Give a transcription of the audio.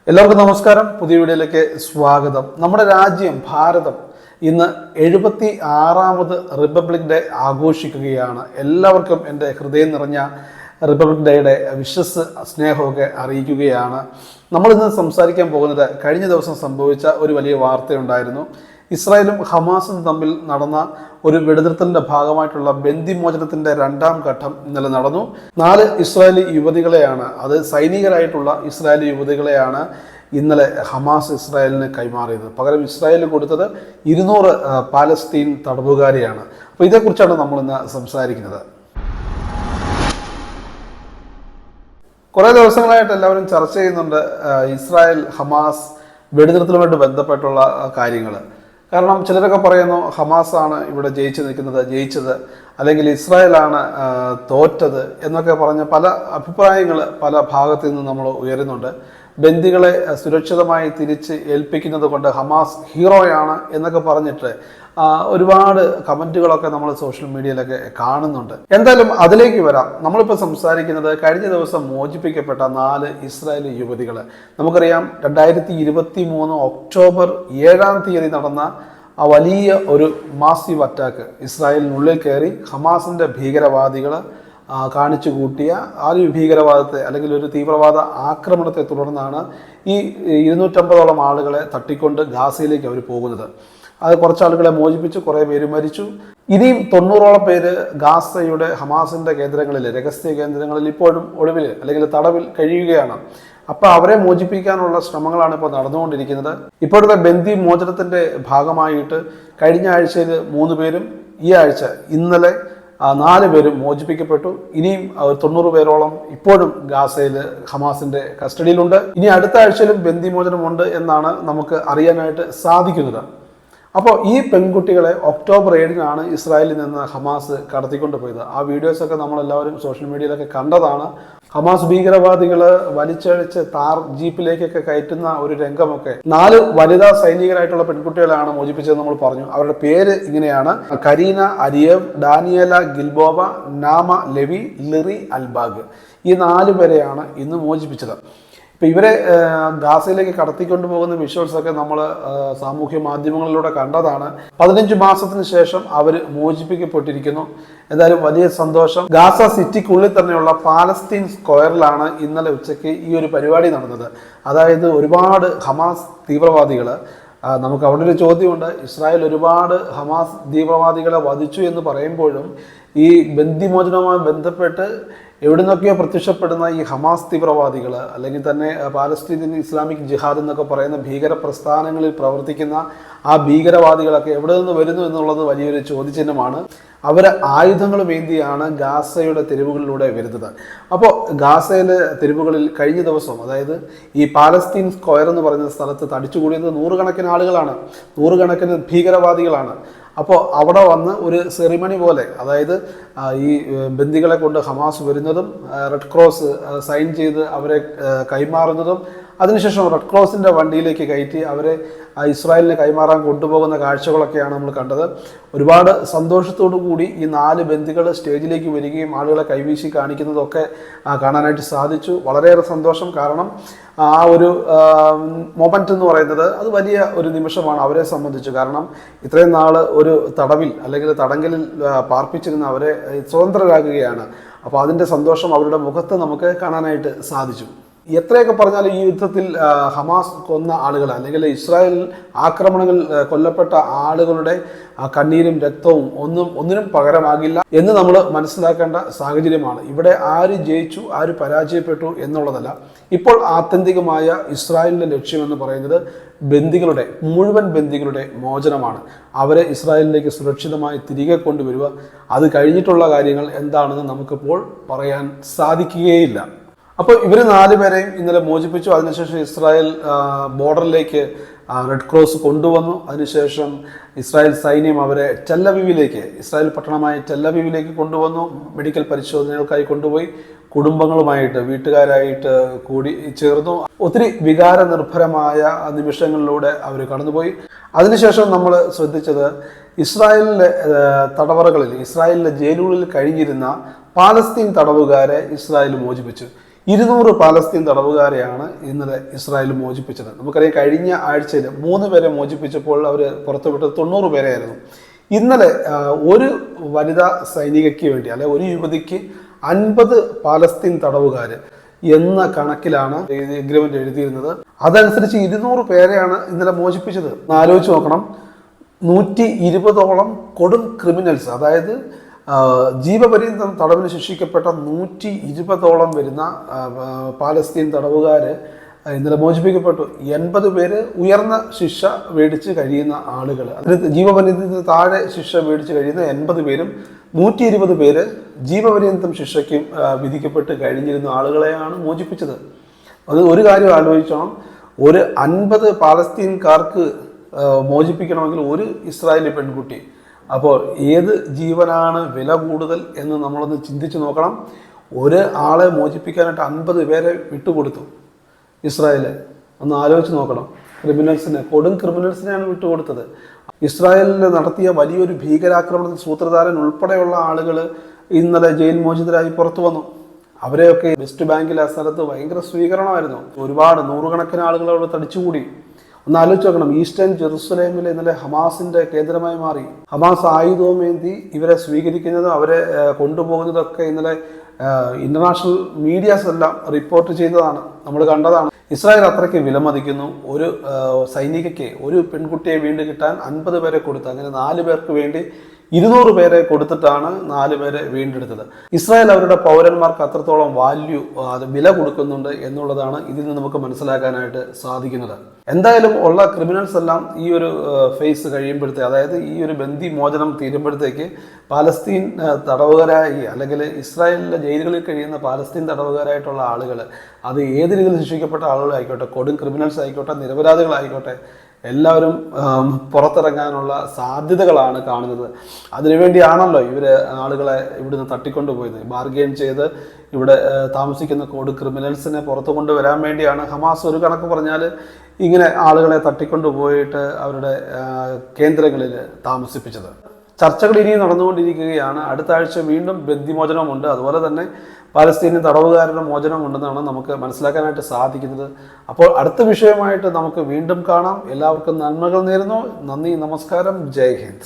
എല്ലാവർക്കും നമസ്കാരം. പുതിയ വീഡിയോയിലേക്ക് സ്വാഗതം. നമ്മുടെ രാജ്യം ഭാരതം ഇന്ന് 76ാമത് റിപ്പബ്ലിക് ഡേ ആഘോഷിക്കുകയാണ്. എല്ലാവർക്കും എൻ്റെ ഹൃദയം നിറഞ്ഞ റിപ്പബ്ലിക് ഡേയുടെ സ്നേഹമൊക്കെ അറിയിക്കുകയാണ്. നമ്മളിന്ന് സംസാരിക്കാൻ പോകുന്നത് കഴിഞ്ഞ ദിവസം സംഭവിച്ച ഒരു വലിയ വാർത്തയുണ്ടായിരുന്നു. ഇസ്രായേലും ഹമാസും തമ്മിൽ നടന്ന ഒരു വെടിനിർത്തലിന്റെ ഭാഗമായിട്ടുള്ള ബന്ദിമോചനത്തിന്റെ 2ാം ഘട്ടം ഇന്നലെ നടന്നു. 4 ഇസ്രായേലി യുവതികളെയാണ്, അത് സൈനികരായിട്ടുള്ള ഇസ്രായേലി യുവതികളെയാണ് ഇന്നലെ ഹമാസ് ഇസ്രായേലിന് കൈമാറിയത്. പകരം ഇസ്രായേൽ കൊടുത്തത് 200 പാലസ്തീൻ തടവുകാരെയാണ്. അപ്പോൾ ഇതേക്കുറിച്ചാണ് നമ്മൾ ഇന്ന് സംസാരിക്കുന്നത്. കുറേ ദിവസങ്ങളായിട്ട് എല്ലാവരും ചർച്ച ചെയ്യുന്നുണ്ട് ഇസ്രായേൽ ഹമാസ് വെടിനിർത്തലുമായിട്ട് ബന്ധപ്പെട്ടുള്ള കാര്യങ്ങൾ. കാരണം ചിലരൊക്കെ പറയുന്നു ഹമാസാണ് ഇവിടെ ജയിച്ചത് അല്ലെങ്കിൽ ഇസ്രായേലാണ് തോറ്റത് എന്നൊക്കെ പറഞ്ഞ പല അഭിപ്രായങ്ങൾ പല ഭാഗത്തു നിന്ന് നമ്മൾ ഉയരുന്നുണ്ട്. ബന്ദികളെ സുരക്ഷിതമായി തിരിച്ച് ഏൽപ്പിക്കുന്നത് കൊണ്ട് ഹമാസ് ഹീറോയാണ് എന്നൊക്കെ പറഞ്ഞിട്ട് ഒരുപാട് കമൻറ്റുകളൊക്കെ നമ്മൾ സോഷ്യൽ മീഡിയയിലൊക്കെ കാണുന്നുണ്ട്. എന്തായാലും അതിലേക്ക് വരാം. നമ്മളിപ്പോൾ സംസാരിക്കുന്നത് കഴിഞ്ഞ ദിവസം മോചിപ്പിക്കപ്പെട്ട 4 ഇസ്രായേലി യുവതികൾ. നമുക്കറിയാം 2023 ഒക്ടോബർ 7-ാം തീയതി നടന്ന ആ വലിയ ഒരു മാസീവ് അറ്റാക്ക്, ഇസ്രായേലിനുള്ളിൽ കയറി ഹമാസിൻ്റെ ഭീകരവാദികൾ കാണിച്ചു കൂട്ടിയ ആ ഒരു ഭീകരവാദത്തെ അല്ലെങ്കിൽ ഒരു തീവ്രവാദ ആക്രമണത്തെ തുടർന്നാണ് ഈ 250ഓളം ആളുകളെ തട്ടിക്കൊണ്ട് ഗാസയിലേക്ക് അവർ പോകുന്നത്. അത് കുറച്ച് ആളുകളെ മോചിപ്പിച്ചു, കുറേ പേര് മരിച്ചു. ഇനിയും 90ഓളം പേര് ഗാസയുടെ ഹമാസിന്റെ കേന്ദ്രങ്ങളിൽ, രഹസ്യ കേന്ദ്രങ്ങളിൽ ഇപ്പോഴും ഒളിവിൽ അല്ലെങ്കിൽ തടവിൽ കഴിയുകയാണ്. അപ്പോൾ അവരെ മോചിപ്പിക്കാനുള്ള ശ്രമങ്ങളാണ് ഇപ്പോൾ നടന്നുകൊണ്ടിരിക്കുന്നത്. ഇപ്പോഴത്തെ ബന്ദി മോചനത്തിന്റെ ഭാഗമായിട്ട് കഴിഞ്ഞ ആഴ്ചയിൽ 3 പേരും, ഈ ആഴ്ച ഇന്നലെ 4 പേരും മോചിപ്പിക്കപ്പെട്ടു. ഇനിയും 90 പേരോളം ഇപ്പോഴും ഗാസയിൽ ഹമാസിന്റെ കസ്റ്റഡിയിലുണ്ട്. ഇനി അടുത്ത ആഴ്ചയിലും ബന്ദിമോചനമുണ്ട് എന്നാണ് നമുക്ക് അറിയാനായിട്ട് സാധിക്കുന്നത്. അപ്പോൾ ഈ പെൺകുട്ടികളെ ഒക്ടോബർ 7-നാണ് ഇസ്രായേലിൽ നിന്ന് ഹമാസ് കടത്തിക്കൊണ്ട് പോയത്. ആ വീഡിയോസൊക്കെ നമ്മളെല്ലാവരും സോഷ്യൽ മീഡിയയിലൊക്കെ കണ്ടതാണ്. ഹമാസ് ഭീകരവാദികൾ വലിച്ചഴിച്ച് താർ ജീപ്പിലേക്കൊക്കെ കയറ്റുന്ന ഒരു രംഗമൊക്കെ. 4 വനിതാ സൈനികരായിട്ടുള്ള പെൺകുട്ടികളാണ് മോചിപ്പിച്ചത് നമ്മൾ പറഞ്ഞു. അവരുടെ പേര് ഇങ്ങനെയാണ്: കരീന അരിയേവ്, ഡാനിയേല ഗിൽബോവ, നാമ ലെവി, ലിറി അൽബാഗ്. ഈ 4 പേരെയാണ് ഇന്ന് മോചിപ്പിച്ചത്. ഇപ്പം ഇവരെ ഗാസയിലേക്ക് കടത്തിക്കൊണ്ടു പോകുന്ന വിഷ്വൽസൊക്കെ നമ്മൾ സാമൂഹ്യ മാധ്യമങ്ങളിലൂടെ കണ്ടതാണ്. 15 മാസത്തിന് ശേഷം അവർ മോചിപ്പിക്കപ്പെട്ടിരിക്കുന്നു. എന്തായാലും വലിയ സന്തോഷം. ഗാസ സിറ്റിക്കുള്ളിൽ തന്നെയുള്ള പാലസ്തീൻ സ്ക്വയറിലാണ് ഇന്നലെ ഉച്ചയ്ക്ക് ഈ ഒരു പരിപാടി നടന്നത്. അതായത് ഒരുപാട് ഹമാസ് തീവ്രവാദികൾ, നമുക്ക് അവിടെ ഒരു ചോദ്യമുണ്ട്. ഇസ്രായേൽ ഒരുപാട് ഹമാസ് തീവ്രവാദികളെ വധിച്ചു എന്ന് പറയുമ്പോഴും ഈ ബന്ദിമോചനവുമായി ബന്ധപ്പെട്ട് എവിടെ നിന്നൊക്കെയോ പ്രത്യക്ഷപ്പെടുന്ന ഈ ഹമാസ് തീവ്രവാദികൾ അല്ലെങ്കിൽ തന്നെ പാലസ്തീൻ ഇസ്ലാമിക് ജിഹാദ് എന്നൊക്കെ പറയുന്ന ഭീകര പ്രസ്ഥാനങ്ങളിൽ പ്രവർത്തിക്കുന്ന ആ ഭീകരവാദികളൊക്കെ എവിടെ നിന്ന് വരുന്നു എന്നുള്ളത് വലിയൊരു ചോദ്യചിഹ്നമാണ്. അവർ ആയുധങ്ങളുമേന്തിയാണ് ഗാസയുടെ തെരുവുകളിലൂടെ വരുന്നത്. അപ്പോൾ ഗാസയിലെ തെരുവുകളിൽ കഴിഞ്ഞ ദിവസം, അതായത് ഈ പാലസ്തീൻ സ്ക്വയർ എന്ന് പറയുന്ന സ്ഥലത്ത് തടിച്ചുകൂടിയത് 100 കണക്കിന് ആളുകളാണ്, 100 കണക്കിന് ഭീകരവാദികളാണ്. അപ്പോൾ അവിടെ വന്ന് ഒരു സെറിമണി പോലെ, അതായത് ഈ ബന്ദികളെ കൊണ്ട് ഹമാസ് വരുന്നതും റെഡ് ക്രോസ് സൈൻ ചെയ്ത് അവരെ കൈമാറുന്നതും അതിനുശേഷം റെഡ് ക്രോസിൻ്റെ വണ്ടിയിലേക്ക് കയറ്റി അവരെ ഇസ്രായേലിനെ കൈമാറാൻ കൊണ്ടുപോകുന്ന കാഴ്ചകളൊക്കെയാണ് നമ്മൾ കണ്ടത്. ഒരുപാട് സന്തോഷത്തോടു കൂടി ഈ 4 ബന്ദികൾ സ്റ്റേജിലേക്ക് വരികയും ആളുകളെ കൈവീശി കാണിക്കുന്നതൊക്കെ കാണാനായിട്ട് സാധിച്ചു. വളരെയേറെ സന്തോഷം. കാരണം ആ ഒരു മൊമെൻ്റ് എന്ന് പറയുന്നത് അത് വലിയ ഒരു നിമിഷമാണ് അവരെ സംബന്ധിച്ച്. കാരണം ഇത്രയും നാൾ ഒരു തടവിൽ അല്ലെങ്കിൽ തടങ്കലിൽ പാർപ്പിച്ചിരുന്ന അവരെ സ്വതന്ത്രരാകുകയാണ്. അപ്പോൾ അതിൻ്റെ സന്തോഷം അവരുടെ മുഖത്ത് നമുക്ക് കാണാനായിട്ട് സാധിച്ചു. എത്രയൊക്കെ പറഞ്ഞാലും ഈ യുദ്ധത്തിൽ ഹമാസ് കൊന്ന ആളുകൾ അല്ലെങ്കിൽ ഇസ്രായേൽ ആക്രമണങ്ങളിൽ കൊല്ലപ്പെട്ട ആളുകളുടെ കണ്ണീരും രക്തവും ഒന്നിനും പകരമാകില്ല എന്ന് നമ്മൾ മനസ്സിലാക്കേണ്ട സാഹചര്യമാണ്. ഇവിടെ ആര് ജയിച്ചു ആര് പരാജയപ്പെട്ടു എന്നുള്ളതല്ല. ഇപ്പോൾ ആത്യന്തികമായ ഇസ്രായേലിൻ്റെ ലക്ഷ്യമെന്ന് പറയുന്നത് മുഴുവൻ ബന്ദികളുടെ മോചനമാണ്. അവരെ ഇസ്രായേലിലേക്ക് സുരക്ഷിതമായി തിരികെ കൊണ്ടുവരിക. അത് കഴിഞ്ഞിട്ടുള്ള കാര്യങ്ങൾ എന്താണെന്ന് നമുക്കിപ്പോൾ പറയാൻ സാധിക്കുകയില്ല. അപ്പോൾ ഇവർ 4 പേരെയും ഇന്നലെ മോചിപ്പിച്ചു. അതിനുശേഷം ഇസ്രായേൽ ബോർഡറിലേക്ക് റെഡ് ക്രോസ് കൊണ്ടുവന്നു. അതിനുശേഷം ഇസ്രായേൽ സൈന്യം അവരെ ഇസ്രായേൽ പട്ടണമായ ടെല്ലവീവിലേക്ക് കൊണ്ടുവന്നു. മെഡിക്കൽ പരിശോധനകൾക്കായി കൊണ്ടുപോയി കുടുംബങ്ങളുമായിട്ട്, വീട്ടുകാരായിട്ട് കൂടി ചേർന്നു. ഒത്തിരി വികാര നിർഭരമായ നിമിഷങ്ങളിലൂടെ അവർ കടന്നുപോയി. അതിനുശേഷം നമ്മൾ ശ്രദ്ധിച്ചത് ഇസ്രായേലിലെ തടവറകളിൽ, ഇസ്രായേലിലെ ജയിലുകളിൽ കഴിഞ്ഞിരുന്ന പാലസ്തീൻ തടവുകാരെ ഇസ്രായേൽ മോചിപ്പിച്ചു. 200 പാലസ്തീൻ തടവുകാരെയാണ് ഇന്നലെ ഇസ്രായേൽ മോചിപ്പിച്ചത്. നമുക്കറിയാം കഴിഞ്ഞ ആഴ്ചയിൽ 3 പേരെ മോചിപ്പിച്ചപ്പോൾ അവർ പുറത്തുവിട്ടത് 90 പേരെയായിരുന്നു. ഇന്നലെ ഒരു വനിതാ സൈനികയ്ക്ക് വേണ്ടി അല്ലെ ഒരു യുവതിക്ക് 50 പാലസ്തീൻ തടവുകാർ എന്ന കണക്കിലാണ് എഗ്രിമെന്റ് എഴുതിയിരുന്നത്. അതനുസരിച്ച് 200 പേരെയാണ് ഇന്നലെ മോചിപ്പിച്ചത്. ആലോചിച്ച് നോക്കണം, 120ഓളം കൊടും ക്രിമിനൽസ്, അതായത് ജീവപര്യന്തം തടവിന് ശിക്ഷിക്കപ്പെട്ട 120ഓളം വരുന്ന പാലസ്തീൻ തടവുകാർ ഇന്നലെ മോചിപ്പിക്കപ്പെട്ടു. 80 പേര് ഉയർന്ന ശിക്ഷ മേടിച്ച് കഴിയുന്ന ആളുകൾ, അതിന് ജീവപര്യന്തത്തിന് താഴെ ശിക്ഷ മേടിച്ച് കഴിയുന്ന 80 പേരും 120 പേര് ജീവപര്യന്തം ശിക്ഷയ്ക്കും വിധിക്കപ്പെട്ട് കഴിഞ്ഞിരുന്ന ആളുകളെയാണ് മോചിപ്പിച്ചത്. അത് ഒരു കാര്യം ആലോചിച്ചോണം, ഒരു 50 പാലസ്തീൻകാർക്ക് മോചിപ്പിക്കണമെങ്കിൽ ഒരു ഇസ്രായേലി പെൺകുട്ടി. അപ്പോൾ ഏത് ജീവനാണ് വില കൂടുതൽ എന്ന് നമ്മളൊന്ന് ചിന്തിച്ച് നോക്കണം. ഒരു ആളെ മോചിപ്പിക്കാനായിട്ട് 50 പേരെ വിട്ടുകൊടുത്തു ഇസ്രായേൽ. ഒന്ന് ആലോചിച്ച് നോക്കണം. ക്രിമിനൽസിനെ, കൊടും ക്രിമിനൽസിനെയാണ് വിട്ടുകൊടുത്തത്. ഇസ്രായേലിൽ നടത്തിയ വലിയൊരു ഭീകരാക്രമണത്തിൽ സൂത്രധാരൻ ഉൾപ്പെടെയുള്ള ആളുകൾ ഇന്നലെ ജയിൽ മോചിതരായി പുറത്തു വന്നു. അവരെയൊക്കെ വെസ്റ്റ് ബാങ്കിൽ ആ സ്ഥലത്ത് ഭയങ്കര സ്വീകരണമായിരുന്നു. ഒരുപാട് നൂറുകണക്കിന് ആളുകൾ അവിടെ തടിച്ചുകൂടി. ഒന്ന് ആലോചിച്ച് നോക്കണം, ഈസ്റ്റേൺ ജെറുസലേമിൽ ഇന്നലെ ഹമാസിന്റെ കേന്ദ്രമായി മാറി. ഹമാസ് ആയുധവുമേന്തി ഇവരെ സ്വീകരിക്കുന്നതും അവരെ കൊണ്ടുപോകുന്നതൊക്കെ ഇന്നലെ ഇന്റർനാഷണൽ മീഡിയാസ് എല്ലാം റിപ്പോർട്ട് ചെയ്തതാണ്, നമ്മൾ കണ്ടതാണ്. ഇസ്രായേൽ അത്രയ്ക്ക് വിലമതിക്കുന്നു. ഒരു സൈനികയ്ക്ക് ഒരു പെൺകുട്ടിയെ വീണ്ടും കിട്ടാൻ 50 പേരെ കൊടുത്തു. അങ്ങനെ 4 പേർക്ക് വേണ്ടി 200 പേരെ കൊടുത്തിട്ടാണ് 4 പേരെ വീണ്ടെടുത്തത്. ഇസ്രായേൽ അവരുടെ പൗരന്മാർക്ക് അത്രത്തോളം വില കൊടുക്കുന്നുണ്ട് എന്നുള്ളതാണ് ഇതിൽ നിന്ന് നമുക്ക് മനസ്സിലാക്കാനായിട്ട് സാധിക്കുന്നത്. എന്തായാലും ഉള്ള ക്രിമിനൽസ് എല്ലാം ഈ ഒരു ഫേസ് കഴിയുമ്പോഴത്തേക്ക്, അതായത് ഈ ഒരു ബന്ദി മോചനം തീരുമ്പോഴത്തേക്ക് പാലസ്തീൻ തടവുകാരായി അല്ലെങ്കിൽ ഇസ്രായേലിലെ ജയിലുകളിൽ കഴിയുന്ന പാലസ്തീൻ തടവുകാരായിട്ടുള്ള ആളുകൾ, അത് ഏത് രീതിയിൽ ശിക്ഷിക്കപ്പെട്ട ആളുകളായിക്കോട്ടെ, കൊടും ക്രിമിനൽസ് ആയിക്കോട്ടെ, നിരപരാധികളായിക്കോട്ടെ, എല്ലാവരും പുറത്തിറങ്ങാനുള്ള സാധ്യതകളാണ് കാണുന്നത്. അതിനുവേണ്ടിയാണല്ലോ ആളുകളെ ഇവിടുന്ന് തട്ടിക്കൊണ്ടുപോയത്. ബാർഗെയിൻ ചെയ്ത് ഇവിടെ താമസിക്കുന്ന കൊടും ക്രിമിനൽസിനെ പുറത്തു കൊണ്ടുവരാൻ വേണ്ടിയാണ് ഹമാസ് ഒരു കണക്ക് പറഞ്ഞാൽ ഇങ്ങനെ ആളുകളെ തട്ടിക്കൊണ്ടുപോയിട്ട് അവരുടെ കേന്ദ്രങ്ങളിൽ താമസിപ്പിച്ചത്. ചർച്ചകൾ ഇനിയും നടന്നുകൊണ്ടിരിക്കുകയാണ്. അടുത്ത ആഴ്ച വീണ്ടും ബന്ദിമോചനമുണ്ട്. അതുപോലെ തന്നെ പാലസ്തീനി തടവുകാരുടെ മോചനമുണ്ടെന്നാണ് നമുക്ക് മനസ്സിലാക്കാനായിട്ട് സാധിക്കുന്നത്. അപ്പോൾ അടുത്ത വിഷയമായിട്ട് നമുക്ക് വീണ്ടും കാണാം. എല്ലാവർക്കും നന്മകൾ നേരുന്നു. നന്ദി, നമസ്കാരം, ജയ് ഹിന്ദ്.